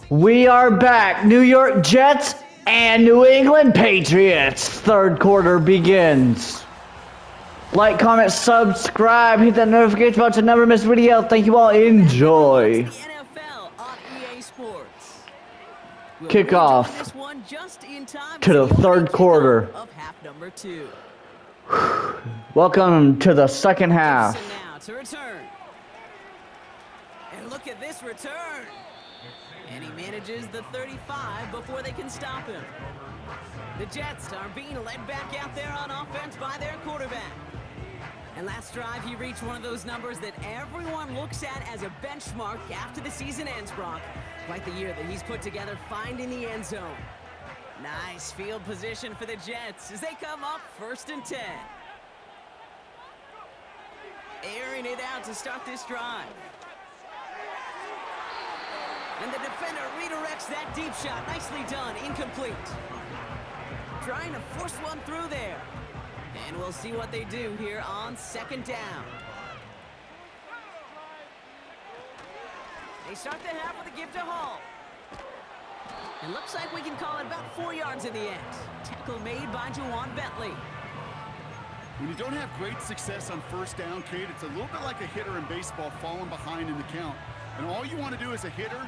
We are back. New York Jets and New England Patriots. Third quarter begins. Like, comment, subscribe, hit that notification button to never miss a video. Thank you all. Enjoy. The NFL on EA Sports. Kickoff This one just in time to the third quarter of half number 2. Welcome to the second half. Now to return. And look at this return. And he manages the 35 before they can stop him. The Jets are being led back out there on offense by their quarterback. And last drive, he reached one of those numbers that everyone looks at as a benchmark after the season ends, Brock. Quite the year that he's put together finding the end zone. Nice field position for the Jets as they come up 1st and 10. Airing it out to start this drive. And the defender redirects that deep shot. Nicely done. Incomplete. Trying to force one through there. And we'll see what they do here on 2nd down. They start the half with a give to Hall. It looks like we can call it about 4 yards in the end. Tackle made by Juwan Bentley. When you don't have great success on 1st down, Kate, it's a little bit like a hitter in baseball falling behind in the count. And all you want to do as a hitter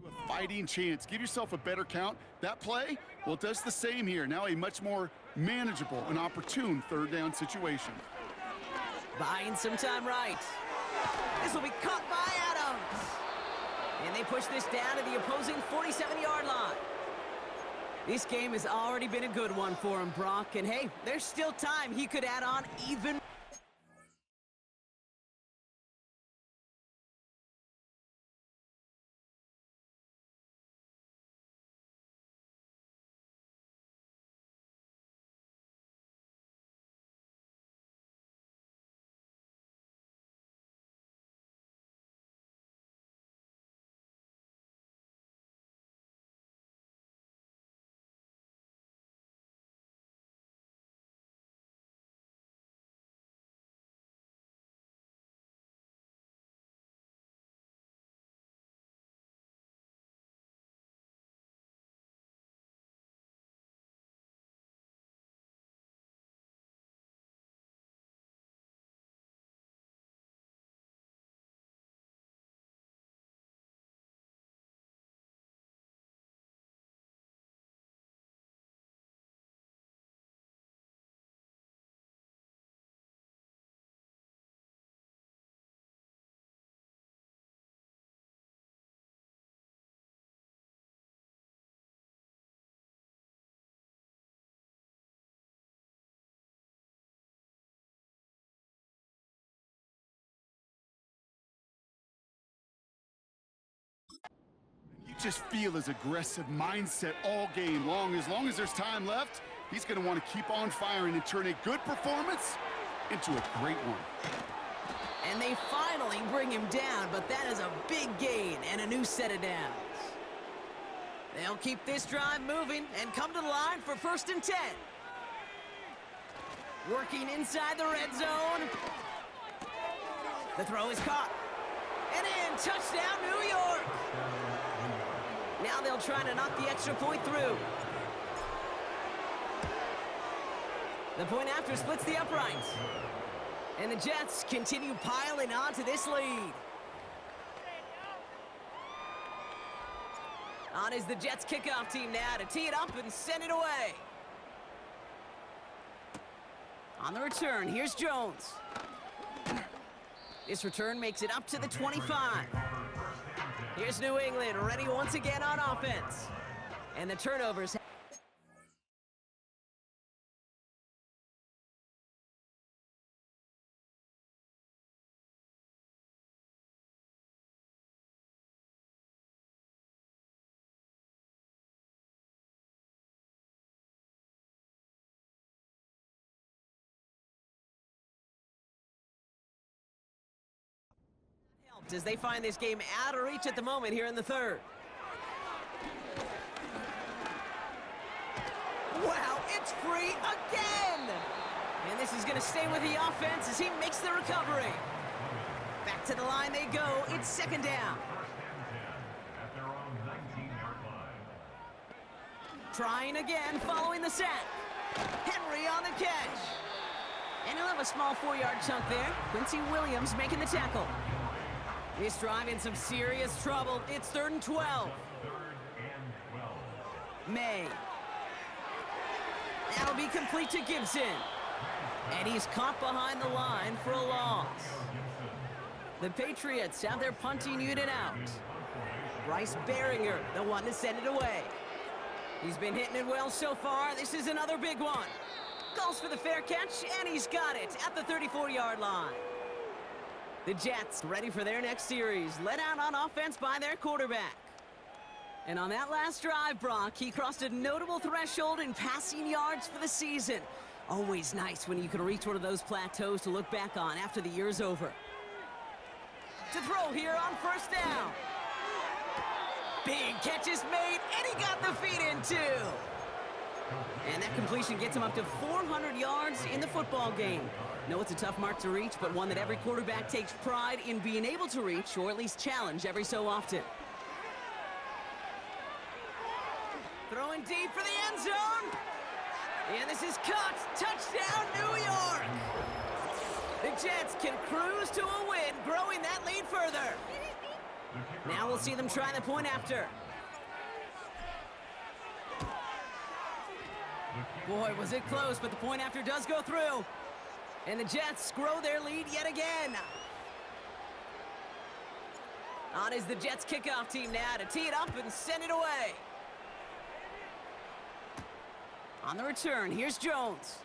to a fighting chance. Give yourself a better count. That play, well, it does the same here. Now a much more manageable and opportune 3rd down situation. Buying some time right. This will be caught by Adams. And they push this down to the opposing 47-yard line. This game has already been a good one for him, Brock. And hey, there's still time he could add on even just feel his aggressive mindset all game long. As there's time left, he's going to want to keep on firing and turn a good performance into a great one. And they finally bring him down, but that is a big gain and a new set of downs. They'll keep this drive moving and come to the line for 1st and 10. Working inside the red zone. The throw is caught. And in, touchdown, New York! Now they'll try to knock the extra point through. The point after splits the uprights. And the Jets continue piling onto this lead. On is the Jets kickoff team now to tee it up and send it away. On the return, here's Jones. This return makes it up to the 25. Here's New England, ready once again on offense. And the turnovers. As they find this game out of reach at the moment here in the 3rd. Wow, it's free again! And this is going to stay with the offense as he makes the recovery. Back to the line they go. It's 2nd down. Trying again following the sack. Henry on the catch. And he'll have a small 4-yard chunk there. Quincy Williams making the tackle. This drive in some serious trouble. It's 3rd and 12. May. That'll be complete to Gibson. And he's caught behind the line for a loss. The Patriots have their punting unit out. Bryce Baringer, the one to send it away. He's been hitting it well so far. This is another big one. Calls for the fair catch, and he's got it at the 34-yard line. The Jets ready for their next series, led out on offense by their quarterback. And on that last drive, Brock, he crossed a notable threshold in passing yards for the season. Always nice when you can reach one of those plateaus to look back on after the year's over. To throw here on 1st down. Big catch is made, and he got the feet in too. And that completion gets him up to 400 yards in the football game. No, it's a tough mark to reach, but one that every quarterback takes pride in being able to reach, or at least challenge every so often. Throwing deep for the end zone. And this is caught. Touchdown, New York! The Jets can cruise to a win, growing that lead further. Now we'll see them try the point after. Boy, was it close, but the point after does go through. And the Jets grow their lead yet again. On is the Jets kickoff team now to tee it up and send it away. On the return, here's Jones.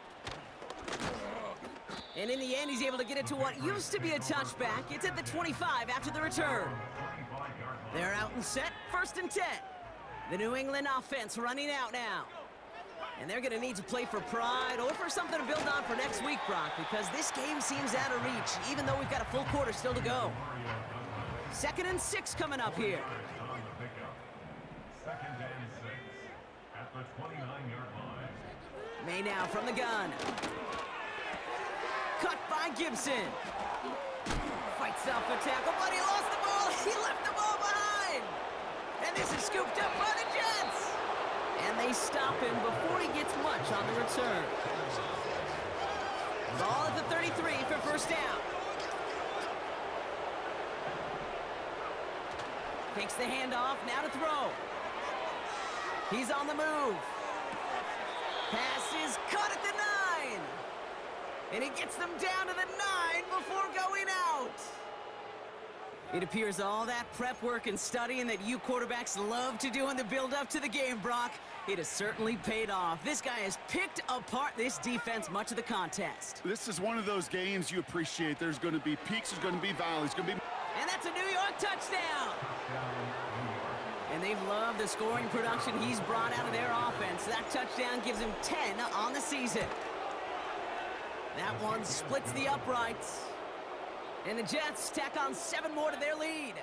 And in the end, he's able to get it to what used to be a touchback. It's at the 25 after the return. They're out and set, 1st and 10. The New England offense running out now. And they're going to need to play for pride or for something to build on for next week, Brock, because this game seems out of reach, even though we've got a full quarter still to go. 2nd and 6 coming up here. 2nd and 6 at the 29-yard line. May now from the gun. Cut by Gibson. Fights off a tackle, but he lost the ball. He left the ball behind. And this is scooped up by the Jets. And they stop him before he gets much on the return. Ball at the 33 for 1st down. Takes the handoff, now to throw. He's on the move. Pass is caught at the 9. And he gets them down to the 9 before going out. It appears all that prep work and studying that you quarterbacks love to do in the build-up to the game, Brock, it has certainly paid off. This guy has picked apart this defense much of the contest. This is one of those games you appreciate. There's going to be peaks, there's going to be valleys, going to be... And that's a New York touchdown. And they've loved the scoring production he's brought out of their offense. That touchdown gives him 10 on the season. That one splits the uprights. And the Jets tack on 7 more to their lead.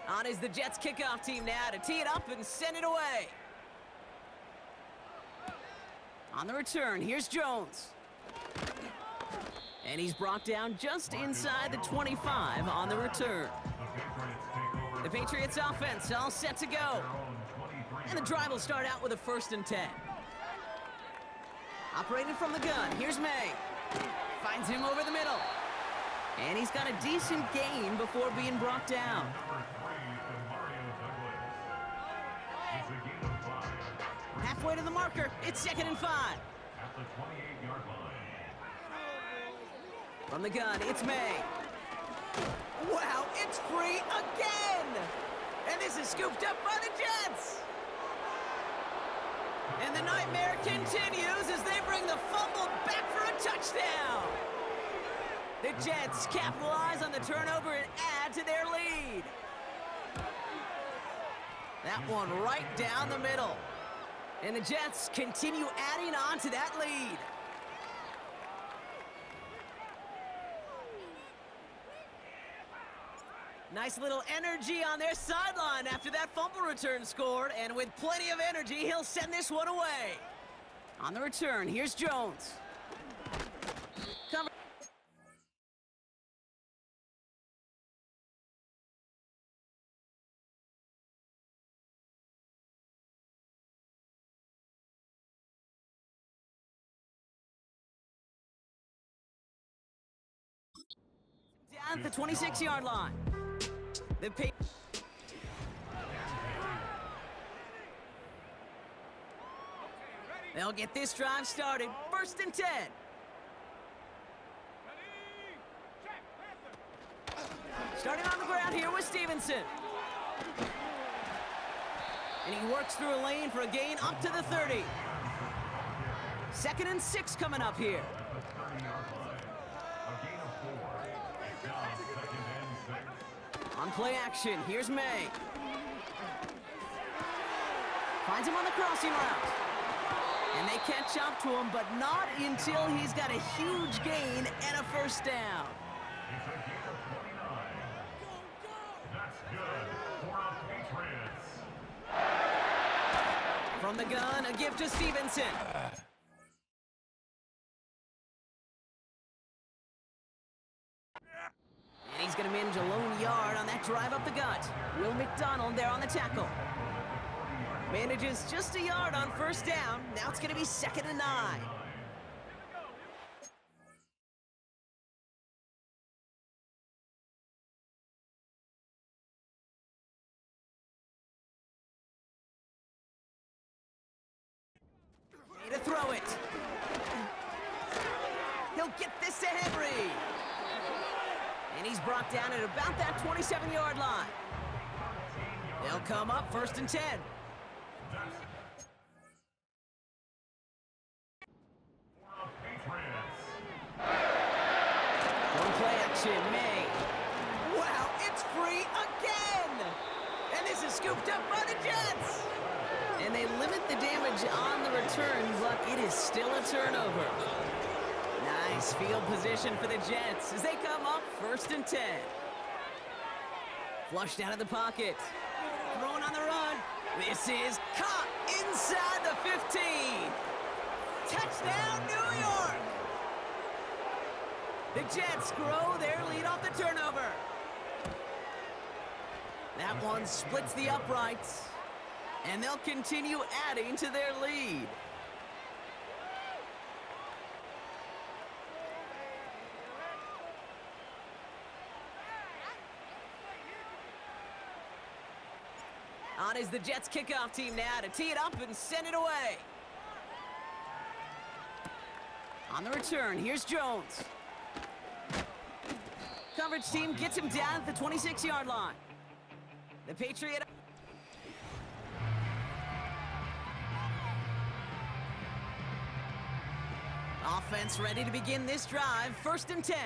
On is the Jets kickoff team now to tee it up and send it away. On the return, here's Jones. And he's brought down just inside the 25 on the return. The Patriots offense all set to go. And the drive will start out with a 1st and 10. Operating from the gun, here's May. Finds him over the middle. And he's got a decent gain before being brought down. Halfway to the marker, it's 2nd and 5. At the 28-yard line. From the gun, it's May. Wow, it's free again! And this is scooped up by the Jets! And the nightmare continues as they bring the fumble back for a touchdown! The Jets capitalize on the turnover and add to their lead. That one right down the middle. And the Jets continue adding on to that lead. Nice little energy on their sideline after that fumble return scored, and with plenty of energy, he'll send this one away. On the return, here's Jones. Cover. Down at the 26-yard line. They'll get this drive started. 1st and 10. Starting on the ground here with Stevenson. And he works through a lane for a gain up to the 30. 2nd and 6 coming up here. On play action, here's May. Finds him on the crossing route. And they catch up to him, but not until he's got a huge gain and a 1st down. It's a gain of 29. That's good for the Patriots. From the gun, a give to Stevenson. And he's going to manage a lone yard on that drive up the gut. Will McDonald there on the tackle. Manages just a yard on 1st down. Now it's going to be 2nd and 9. Way to throw it. He'll get this to Henry. And he's brought down at about that 27-yard line. They'll come up 1st and 10. One play action, May. Wow, it's free again! And this is scooped up by the Jets! And they limit the damage on the return, but it is still a turnover. Nice field position for the Jets as they come up 1st and 10. Flushed out of the pocket. Thrown on the run. This is caught inside the 15. Touchdown, New York! The Jets grow their lead off the turnover. That one splits the uprights, and they'll continue adding to their lead. On is the Jets kickoff team now to tee it up and send it away. On the return, here's Jones. Coverage team gets him down at the 26-yard line. The Patriot... Offense ready to begin this drive. 1st and 10.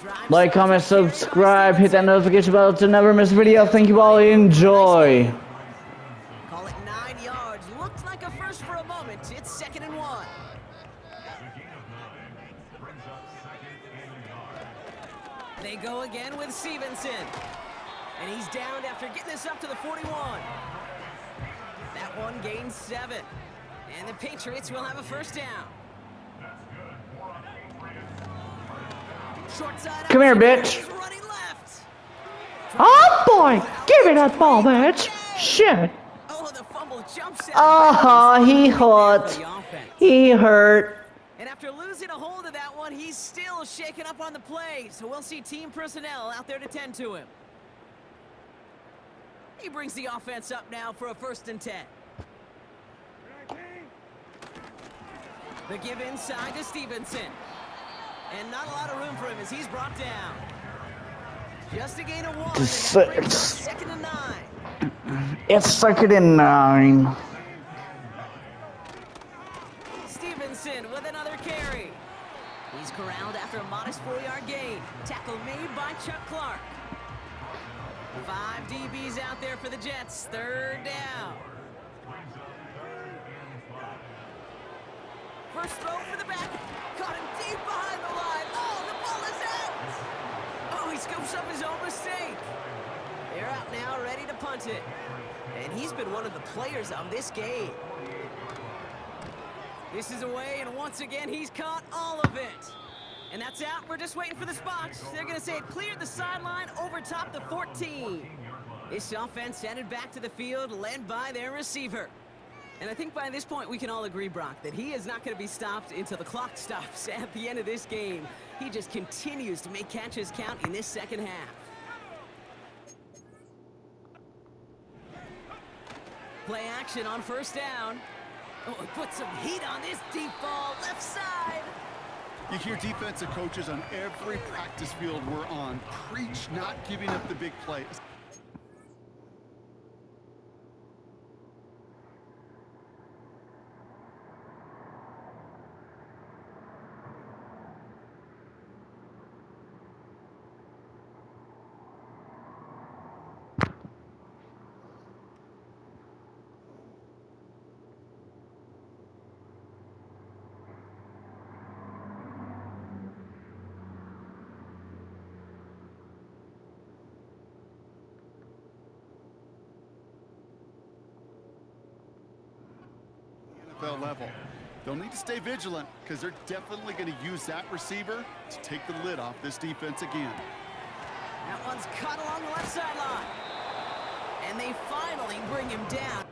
Drive Like, comment, starts with carry by subscribe, hit that Stevenson. notification bell to never miss a video. Thank you all. Enjoy. Call it 9 yards. Looked like a first for a moment. It's 2nd and 1. They go again with Stevenson. And he's downed after getting this up to the 41. That one gains 7. And the Patriots will have a first down. Short side Come here, option. bitch. He's running left. Oh boy, give me that ball, bitch. Shit. Oh, the fumble jumps out. Oh, he For hurt. the offense. He hurt. And after losing a hold of that one, he's still shaking up on the play. So we'll see team personnel out there to tend to him. He brings the offense up now for a 1st and 10. The give inside to Stevenson. And not a lot of room for him as he's brought down. Just a gain of 1. And that brings up 2nd and 9. It's 2nd and 9. Stevenson with another carry. He's corralled after a modest 4-yard gain. Tackle made by Chuck Clark. 5 DBs out there for the Jets. 3rd down. First throw for the back. Caught him deep behind the line. Oh, the ball is out. Oh, he scoops up his own mistake. They're out now, ready to punt it. And he's been one of the players of this game. This is away, and once again, he's caught all of it. And that's out. We're just waiting for the spots. They're going to say it cleared the sideline over top the 14. This offense headed back to the field, led by their receiver. And I think by this point, we can all agree, Brock, that he is not going to be stopped until the clock stops at the end of this game. He just continues to make catches count in this 2nd half. Play action on 1st down. Oh, it put some heat on this deep ball, left side. You hear defensive coaches on every practice field we're on preach not giving up the big plays. NFL level. They'll need to stay vigilant because they're definitely going to use that receiver to take the lid off this defense again. That one's cut along the left sideline. And they finally bring him down.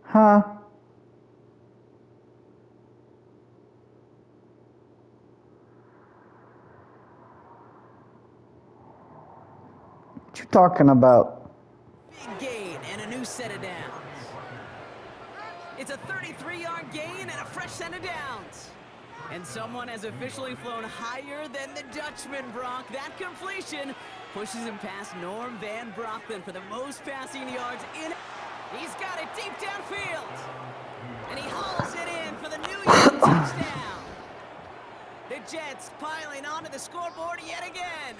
Huh? What you talking about? Big gain and a new set of downs. It's a 33-yard gain and a fresh set of downs. And someone has officially flown higher than the Dutchman, Brock. That completion pushes him past Norm Van Brocklin for the most passing yards in. He's got it deep downfield. And he hauls it in for the New York touchdown. The Jets piling onto the scoreboard yet again.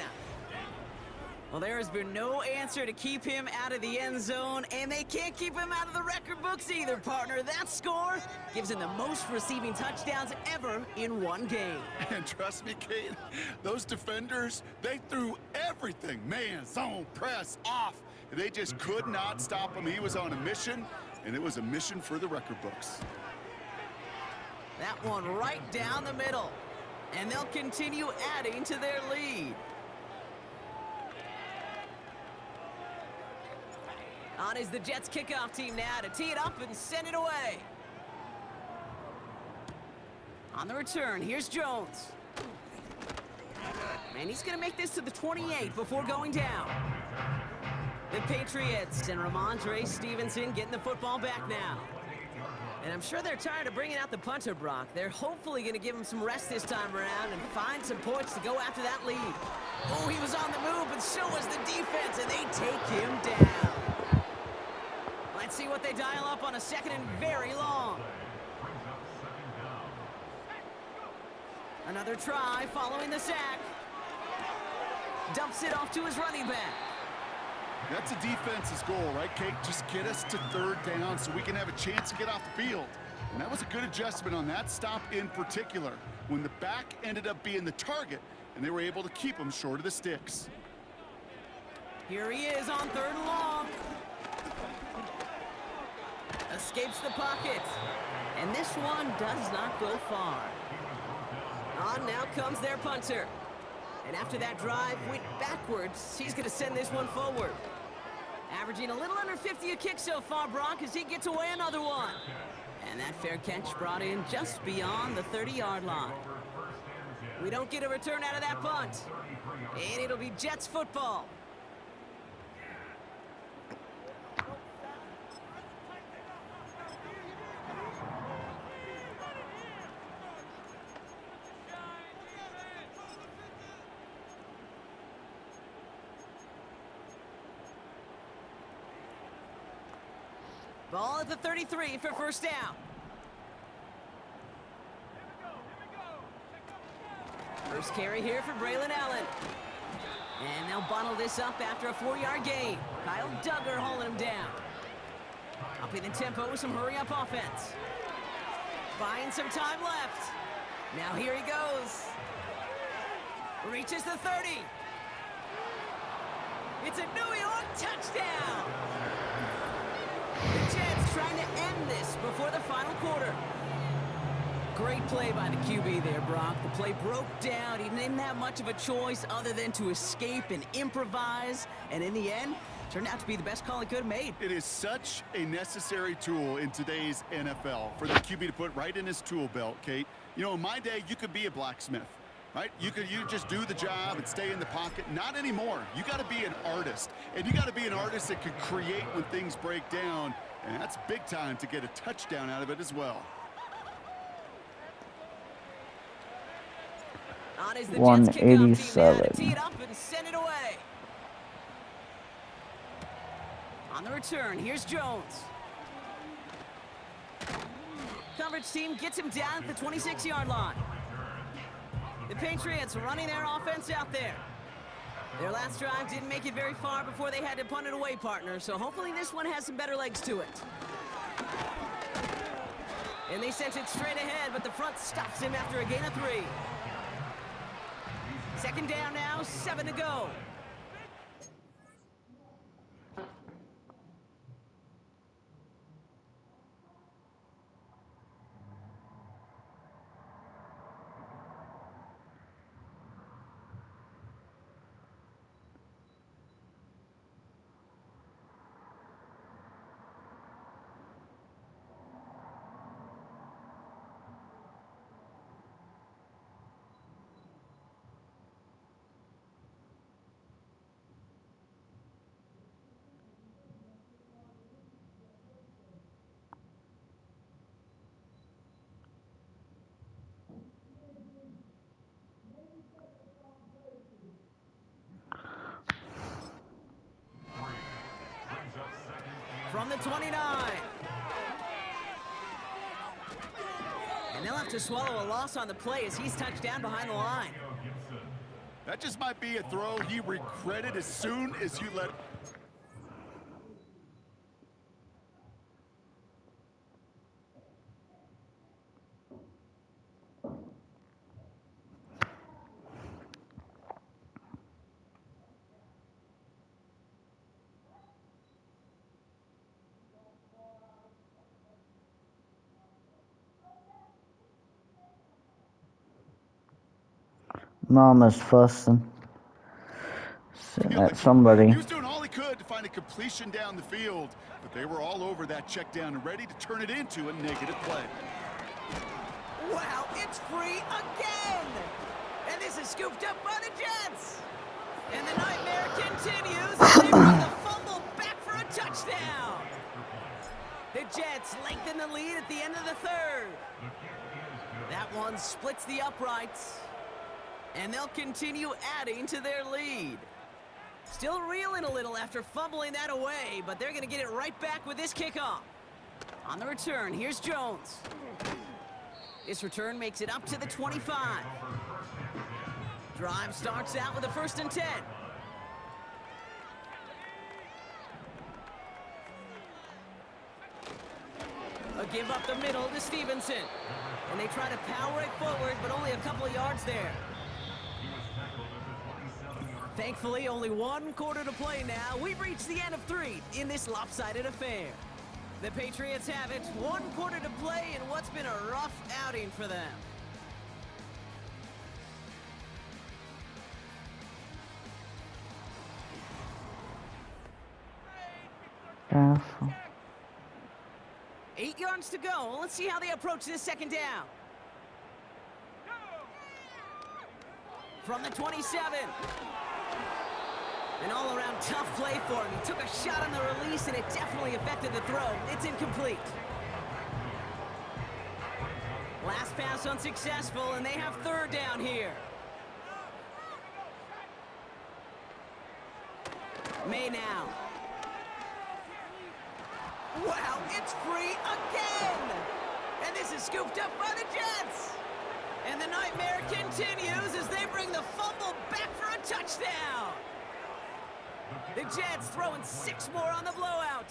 Well, there has been no answer to keep him out of the end zone, and they can't keep him out of the record books either, partner. That score gives him the most receiving touchdowns ever in one game. And trust me, Kate, those defenders, they threw everything. Man, zone, press, off. They just could not stop him. He was on a mission, and it was a mission for the record books. That one right down the middle, and they'll continue adding to their lead. On is the Jets kickoff team now to tee it up and send it away. On the return, here's Jones. And he's going to make this to the 28 before going down. The Patriots and Ramondre Stevenson getting the football back now. And I'm sure they're tired of bringing out the punter, Brock. They're hopefully going to give him some rest this time around and find some points to go after that lead. Oh, he was on the move, but so was the defense, and they take him down. Let's see what they dial up on a 2nd and very long. Another try following the sack. Dumps it off to his running back. That's a defense's goal, right, Kate? Just get us to third down so we can have a chance to get off the field. And that was a good adjustment on that stop in particular, when the back ended up being the target, and they were able to keep him short of the sticks. Here he is on 3rd and long. Escapes the pocket. And this one does not go far. On now comes their punter. And after that drive went backwards, he's going to send this one forward. Averaging a little under 50 a kick so far, Brock, as he gets away another one. And that fair catch brought in just beyond the 30-yard line. We don't get a return out of that punt. And it'll be Jets football. Ball at the 33 for first down. First carry here for Braylon Allen. And they'll bottle this up after a 4-yard gain. Kyle Duggar hauling him down. Upping the tempo with some hurry-up offense. Buying some time left. Now here he goes. Reaches the 30. It's a New York touchdown. The Jets trying to end this before the final quarter. Great play by the QB there, Brock. The play broke down. He didn't have much of a choice other than to escape and improvise. And in the end, turned out to be the best call he could have made. It is such a necessary tool in today's NFL for the QB to put right in his tool belt, Kate. You know, in my day, you could be a blacksmith, right? You just do the job and stay in the pocket. Not anymore. You got to be an artist. And you got to be an artist that can create when things break down. And that's big time to get a touchdown out of it as well. On is the Jets kickoff team now to 187. tee it up and send it away. On the return, here's Jones. Coverage team gets him down at the 26-yard line. The Patriots running their offense out there. Their last drive didn't make it very far before they had to punt it away, partner, so hopefully this one has some better legs to it. And they sent it straight ahead, but the front stops him after a gain of 3. Second down now, 7 to go. From the 29. And they'll have to swallow a loss on the play as he's touched down behind the line. That just might be a throw he regretted as soon as you let... Mama's fussing. Sitting at somebody. He was doing all he could to find a completion down the field, but they were all over that check down and ready to turn it into a negative play. Wow, it's free again! And this is scooped up by the Jets! And the nightmare continues as they run the fumble back for a touchdown! The Jets lengthen the lead at the end of the 3rd. That one splits the uprights. And they'll continue adding to their lead. Still reeling a little after fumbling that away, but they're going to get it right back with this kickoff. On the return, here's Jones. This return makes it up to the 25. Drive starts out with a 1st and 10. A give up the middle to Stevenson. And they try to power it forward, but only a couple of yards there. Thankfully, only 1 quarter to play now. We've reached the end of 3 in this lopsided affair. The Patriots have it, 1 quarter to play in what's been a rough outing for them. Careful. 8 yards to go. Let's see how they approach this 2nd down. From the 27. An all-around tough play for him. He took a shot on the release, and it definitely affected the throw. It's incomplete. Last pass unsuccessful, and they have 3rd down here. May now. Wow, it's free again! And this is scooped up by the Jets! And the nightmare continues as they bring the fumble back for a touchdown! The Jets throwing 6 more on the blowout.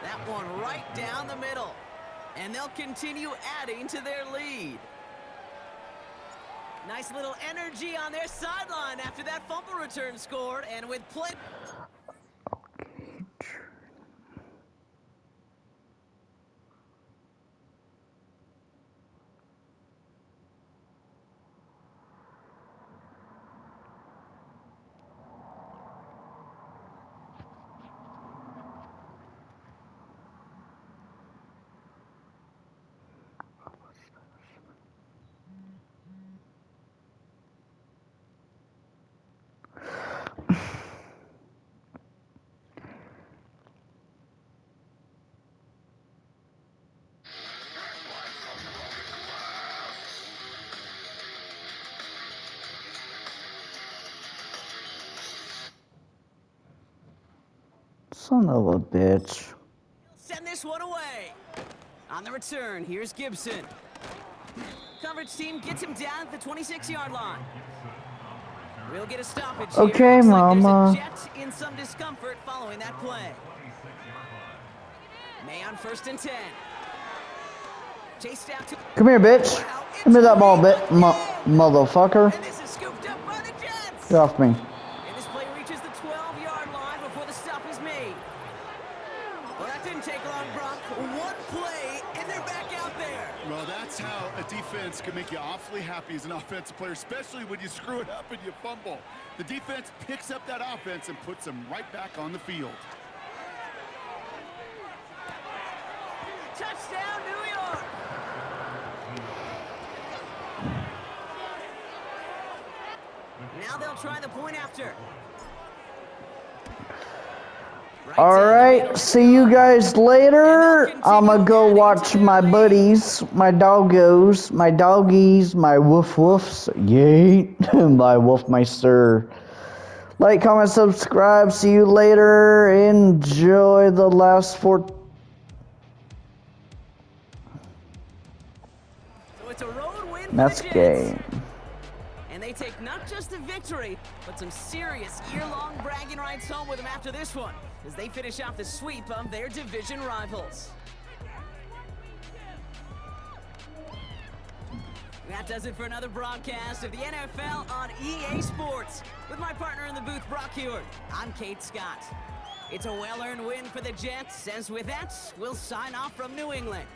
That one right down the middle. And they'll continue adding to their lead. Nice little energy on their sideline after that fumble return scored, and with play... Son of a bitch. Send this one away. On the return, here's Gibson. Coverage team gets him down at the 26-yard line. We'll get a stoppage here. Okay, Looks mama. like there's a Jet in some discomfort following that play. May on 1st and 10. Chased out to... Come here, bitch. Wow, Give me that ball, free bit, again. motherfucker. And this is scooped up by the Jets. Get off me. And this play reaches the 12-yard line before the stop is made. Well, that didn't take long, Brock. 1 play, and they're back out there. Well, that's how a defense can make you awfully happy as an offensive player, especially when you screw it up and you fumble. The defense picks up that offense and puts them right back on the field. Touchdown, New York. Now they'll try the point after. Alright, see you guys later. I'ma go watch my buddies, my doggos, my doggies, my woof woofs, yay, my wolfmeister. Like, comment, subscribe, see you later. Enjoy the last 4. So it's a road win for That's the Jets. game. And they take not just a victory, but some serious year-long bragging rights home with them after this one, as they finish off the sweep of their division rivals. That does it for another broadcast of the NFL on EA Sports. With my partner in the booth, Brock Hewitt, I'm Kate Scott. It's a well-earned win for the Jets, as with that, we'll sign off from New England.